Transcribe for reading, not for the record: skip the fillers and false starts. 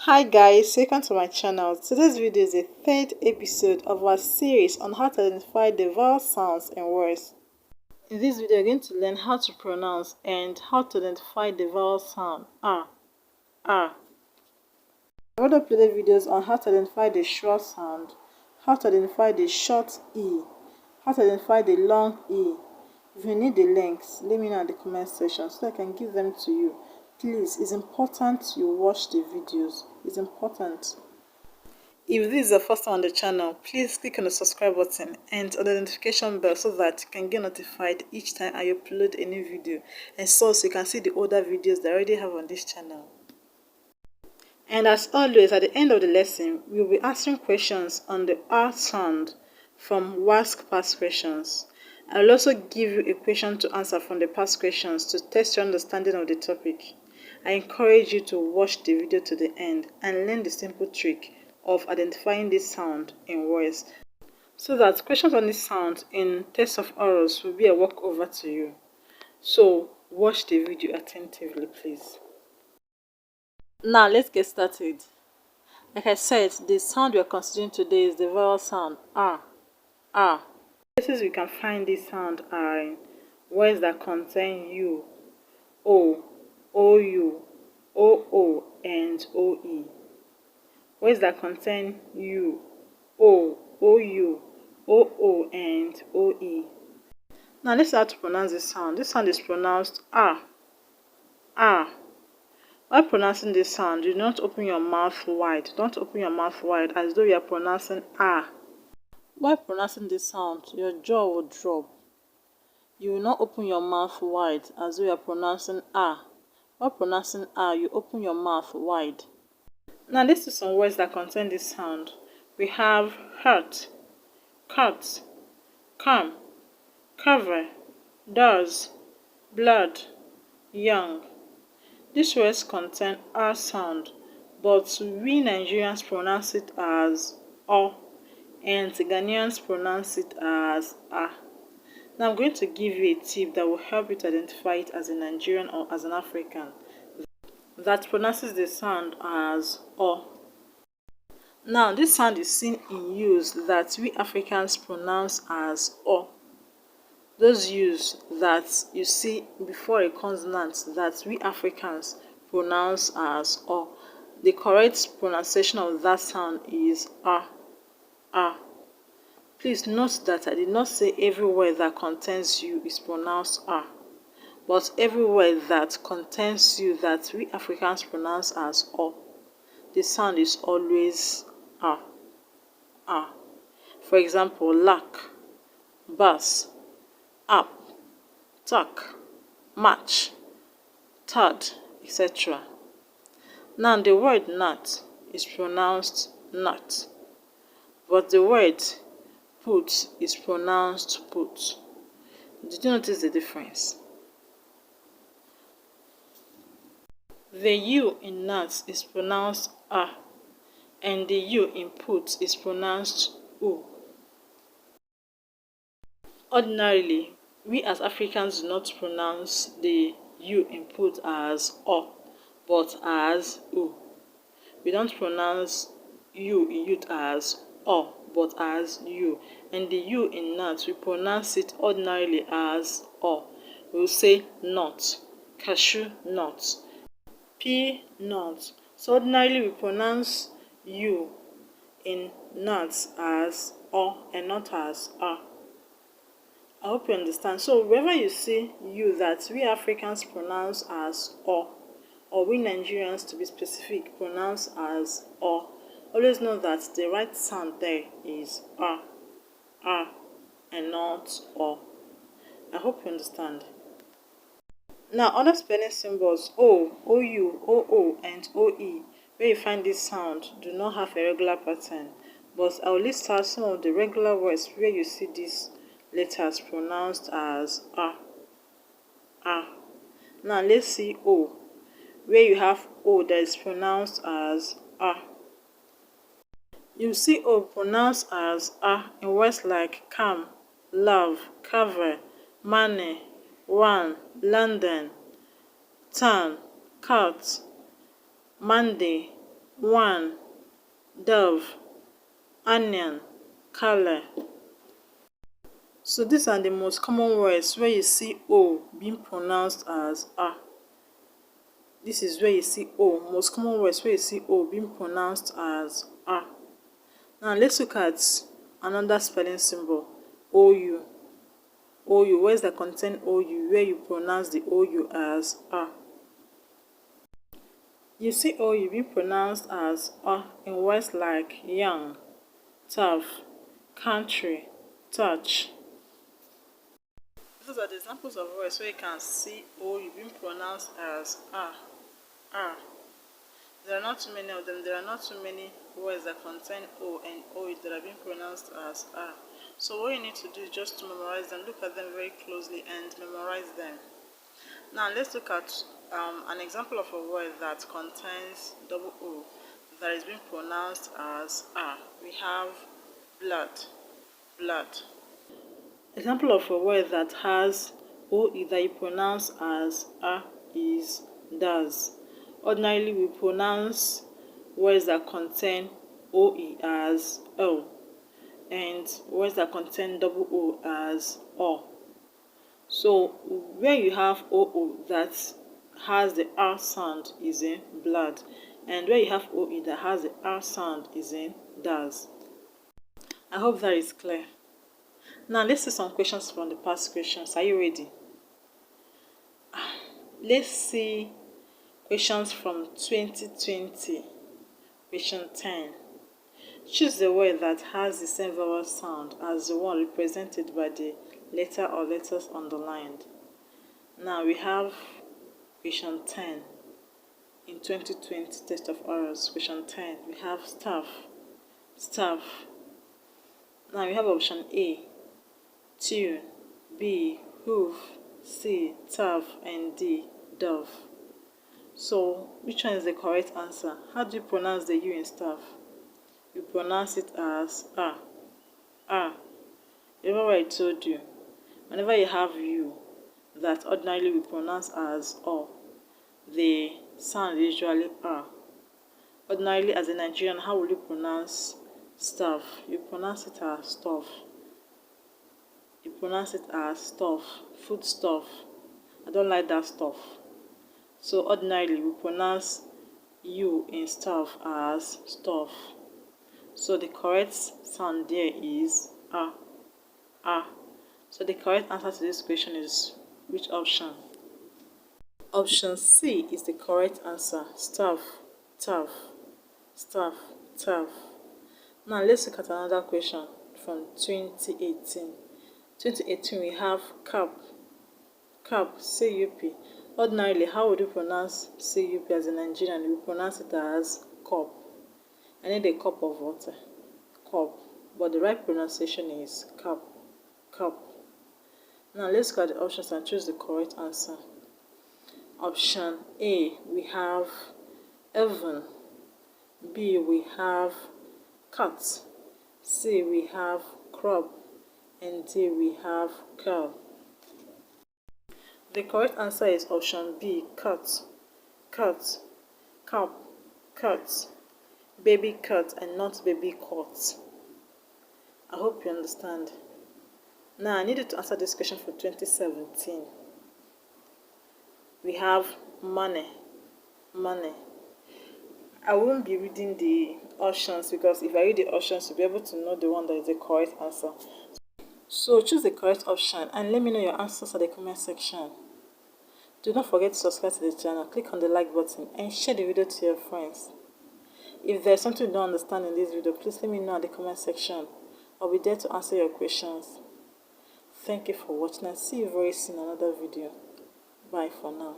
Hi guys, welcome to my channel. Today's video is the third episode of our series on how to identify the vowel sounds in words. In this video, we're going to learn how to pronounce and how to identify the vowel sound ah. I've already uploaded videos on how to identify the short sound, how to identify the short E, how to identify the long E. If you need the links, let me know in the comment section so I can give them to you. Please, it's important you watch the videos. It's important. If this is the first time on the channel, please click on the subscribe button and on the notification bell so that you can get notified each time I upload a new video, and so you can see the older videos that I already have on this channel. And as always, at the end of the lesson, we will be answering questions on the R sound from WASSCE past questions. I will also give you a question to answer from the past questions to test your understanding of the topic. I encourage you to watch the video to the end and learn the simple trick of identifying this sound in words, so that questions on this sound in test of orals will be a walkover to you. So watch the video attentively, please. Now let's get started. Like I said, the sound we are considering today is the vowel sound R. R. Places we can find this sound are in words that contain U, O, OU, OO, and OE. Words that contain U, O, OU, OO, and OE. Now let's see how to pronounce this sound. This sound is pronounced R. R. While pronouncing this sound, do not open your mouth wide. Don't open your mouth wide as though you are pronouncing R. While pronouncing this sound, your jaw will drop. You will not open your mouth wide as though you are pronouncing R. While pronouncing R, you open your mouth wide. Now let's see some words that contain this sound. We have hurt, cut, come, cover, does, blood, young. These words contain R sound, but we Nigerians pronounce it as O, and Ghanaians pronounce it as A. Now I'm going to give you a tip that will help you to identify it as a Nigerian or as an African that pronounces the sound as O. Now this sound is seen in use that we Africans pronounce as O. Those use that you see before a consonant that we Africans pronounce as O. The correct pronunciation of that sound is A. A. Please note that I did not say every word that contains U is pronounced A, but every word that contains U that we Africans pronounce as O, the sound is always A. A. For example, lack, bus, up, tuck, match, third, etc. Now the word nut is pronounced nut, but the word put is pronounced put. Did you notice the difference? The U in nut is pronounced A, and the U in put is pronounced U. Ordinarily, we as Africans do not pronounce the U in put as O, but as U. We don't pronounce U in youth as O, but as U. And the U in nut, we pronounce it ordinarily as O. We'll say nut, cashew nut, pea nut. So ordinarily we pronounce U in nuts as O and not as A. I hope you understand. So wherever you see U that we Africans pronounce as O, or we Nigerians to be specific pronounce as O, always know that the right sound there is A, A, and not O. I hope you understand. Now other spelling symbols O, OU, OO, and OE, where you find this sound, do not have a regular pattern, but I will list out some of the regular words where you see these letters pronounced as A. A. Now let's see O, where you have O that is pronounced as A. You see O pronounced as A in words like calm, love, cover, money, one, London, town, cut, Monday, one, dove, onion, color. So these are the most common words where you see O being pronounced as A. This is where you see O. Most common words where you see O being pronounced as A. Now let's look at another spelling symbol. OU. OU. Words that contain OU, where you pronounce the OU as A. You see OU being pronounced as A in words like young, tough, country, touch. Those are the examples of words where you can see OU being pronounced as A. A. There are not too many of them. There are not too many words that contain O and OU that are being pronounced as A. So what you need to do is just to memorize them. Look at them very closely and memorize them. Now let's look at an example of a word that contains double O that is being pronounced as A. We have blood. Blood. Example of a word that has OE that you pronounce as A is does. Ordinarily, we pronounce words that contain OE as O, and words that contain double O as O. So, where you have OO that has the R sound is in blood, and where you have OE that has the R sound is in does. I hope that is clear. Now let's see some questions from the past questions. Are you ready? Let's see questions from 2020. Question 10. Choose the word that has the same vowel sound as the one represented by the letter or letters underlined. Now we have question 10 in 2020 test of orals. Question 10. We have staff. Staff. Now we have option A, tune, B, hoof, C, turf, and D, dove. So, which one is the correct answer? How do you pronounce the U in staff? You pronounce it as A. A. Remember what I told you? Whenever you have U that ordinarily we pronounce as O, the sound is usually A. Ordinarily, as a Nigerian, how will you pronounce staff? You pronounce it as stuff. You pronounce it as stuff, food stuff. I don't like that stuff. So ordinarily we pronounce U in stuff as stuff. So the correct sound there is A. A. So the correct answer to this question is which option? Option C is the correct answer. Staff, tough, staff, tough. Now let's look at another question from 2018. 2018 we have cup. Cup, C-U-P. Ordinarily, how would you pronounce C-U-P as a Nigerian? We pronounce it as cup. I need a cup of water. Cup. But the right pronunciation is cup. Cup. Now let's look at the options and choose the correct answer. Option A, we have Evan. B, we have cat. C, we have crop. And D, we have cow. The correct answer is option B, cat. Cat. Cup. Cat. Baby cat and not baby cot. I hope you understand. Now I need you to answer this question for 2017. We have money. Money. I won't be reading the options because if I read the options, you'll be able to know the one that is the correct answer. So choose the correct option and let me know your answers in the comment section. Do not forget to subscribe to the channel, click on the like button and share the video to your friends. If there's something you don't understand in this video, please let me know in the comment section. I'll be there to answer your questions. Thank you for watching and see you very soon in another video. Bye for now.